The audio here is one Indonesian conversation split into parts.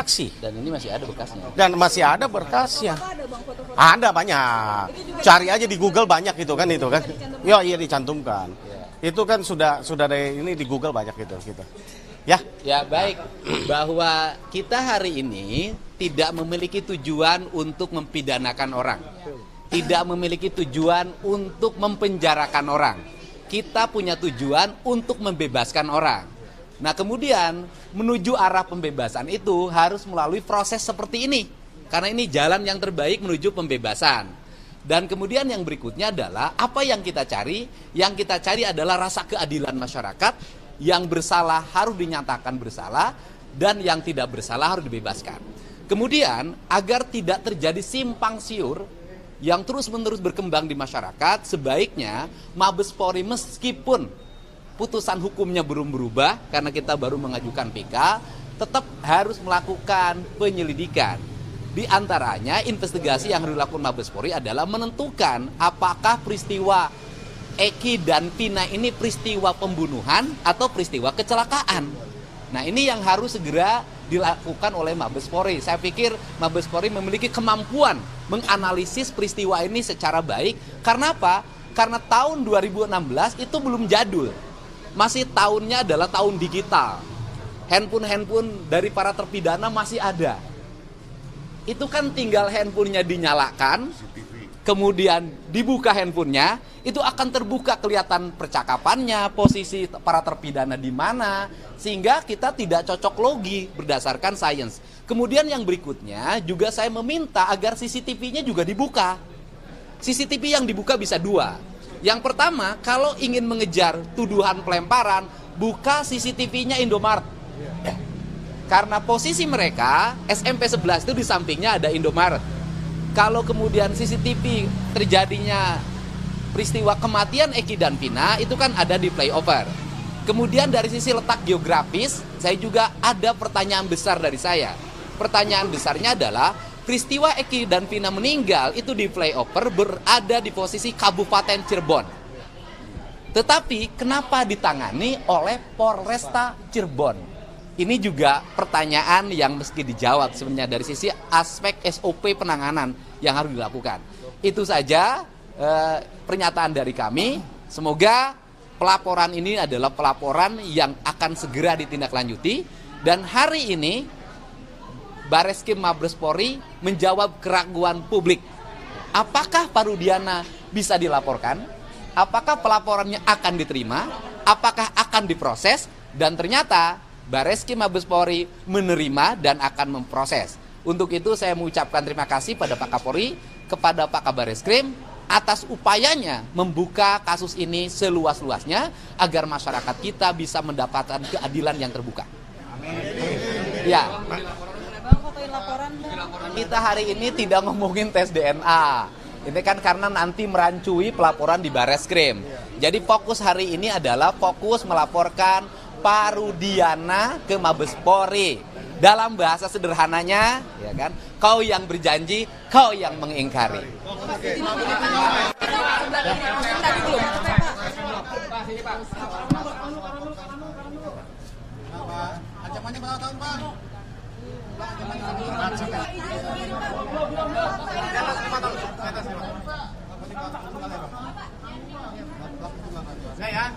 saksi. Dan ini masih ada bekasnya. Dan masih ada berkasnya. Ada banyak. Cari aja di Google banyak itu kan. Yo, iya dicantumkan. Itu kan sudah dari ini di Google banyak gitu. Ya. Ya baik, bahwa kita hari ini tidak memiliki tujuan untuk mempidanakan orang. Tidak memiliki tujuan untuk mempenjarakan orang. Kita punya tujuan untuk membebaskan orang. Nah kemudian menuju arah pembebasan itu harus melalui proses seperti ini. Karena ini jalan yang terbaik menuju pembebasan. Dan kemudian yang berikutnya adalah apa yang kita cari? Yang kita cari adalah rasa keadilan masyarakat. Yang bersalah harus dinyatakan bersalah dan yang tidak bersalah harus dibebaskan. Kemudian agar tidak terjadi simpang siur yang terus-menerus berkembang di masyarakat, sebaiknya Mabes Polri meskipun putusan hukumnya belum berubah karena kita baru mengajukan PK, tetap harus melakukan penyelidikan. Di antaranya investigasi yang harus dilakukan Mabes Polri adalah menentukan apakah peristiwa Eki dan Vina ini peristiwa pembunuhan atau peristiwa kecelakaan. Nah ini yang harus segera dilakukan oleh Mabes Polri. Saya pikir Mabes Polri memiliki kemampuan menganalisis peristiwa ini secara baik. Karena apa? Karena tahun 2016 itu belum jadul. Masih tahunnya adalah tahun digital. Handphone dari para terpidana masih ada. Itu kan tinggal handphonenya dinyalakan, kemudian dibuka handphonenya, itu akan terbuka kelihatan percakapannya, posisi para terpidana di mana, sehingga kita tidak cocok logi berdasarkan sains. Kemudian yang berikutnya juga saya meminta agar CCTV-nya juga dibuka. CCTV yang dibuka bisa dua. Yang pertama, kalau ingin mengejar tuduhan pelemparan, buka CCTV-nya Indomaret. Karena posisi mereka, SMP 11 itu di sampingnya ada Indomaret. Kalau kemudian CCTV terjadinya peristiwa kematian Eki dan Vina, itu kan ada di flyover. Kemudian dari sisi letak geografis, saya juga ada pertanyaan besar dari saya. Pertanyaan besarnya adalah, peristiwa Eki dan Vina meninggal itu di flyover berada di posisi Kabupaten Cirebon. Tetapi kenapa ditangani oleh Polresta Cirebon? Ini juga pertanyaan yang mesti dijawab sebenarnya dari sisi aspek SOP penanganan yang harus dilakukan. Itu saja pernyataan dari kami. Semoga pelaporan ini adalah pelaporan yang akan segera ditindaklanjuti. Dan hari ini Bareskrim Mabes Polri menjawab keraguan publik. Apakah Pak Rudiana bisa dilaporkan? Apakah pelaporannya akan diterima? Apakah akan diproses? Dan ternyata Bareskrim Mabes Polri menerima dan akan memproses. Untuk itu saya mengucapkan terima kasih pada Pak Kapolri, kepada Pak Kabar Eskrim atas upayanya membuka kasus ini seluas-luasnya agar masyarakat kita bisa mendapatkan keadilan yang terbuka. Amin. Ya. Kita hari ini tidak ngomongin tes DNA. Ini kan karena nanti merancui pelaporan di Bareskrim. Jadi fokus hari ini adalah fokus melaporkan Pak Rudiana ke Mabes Polri. Dalam bahasa sederhananya, ya kan, kau yang berjanji, kau yang mengingkari. Ancamannya berapa tahun, Pak? Saya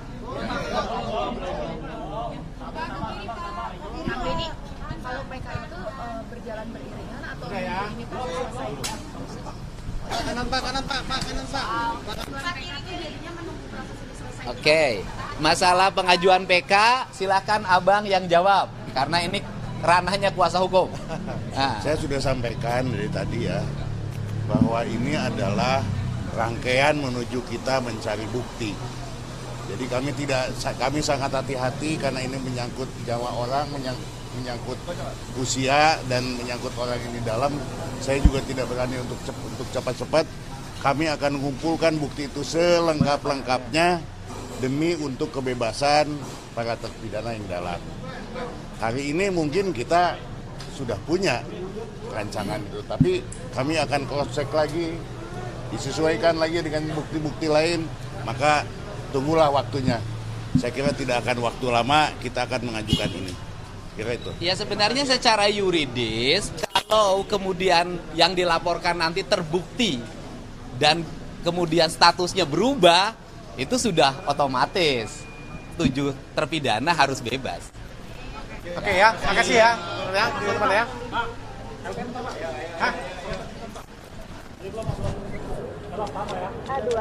ini kalau PK itu berjalan beriringan atau ini selesai? kanan Pak. Oke, masalah pengajuan PK silakan abang yang jawab karena ini ranahnya kuasa hukum. Nah. Saya sudah sampaikan dari tadi ya bahwa ini adalah rangkaian menuju kita mencari bukti. Jadi kami sangat hati-hati karena ini menyangkut nyawa orang, menyangkut usia dan menyangkut orang yang di dalam. Saya juga tidak berani untuk cepat-cepat. Kami akan mengumpulkan bukti itu selengkap-lengkapnya demi untuk kebebasan para terpidana yang dalam. Hari ini mungkin kita sudah punya rancangan itu, tapi kami akan cross-check lagi, disesuaikan lagi dengan bukti-bukti lain, maka tunggulah waktunya. Saya kira tidak akan waktu lama kita akan mengajukan ini. Kira itu. Ya sebenarnya secara yuridis, kalau kemudian yang dilaporkan nanti terbukti dan kemudian statusnya berubah, itu sudah otomatis 7 terpidana harus bebas. Oke ya, makasih ya, teman-teman ya. Hah? Aduh.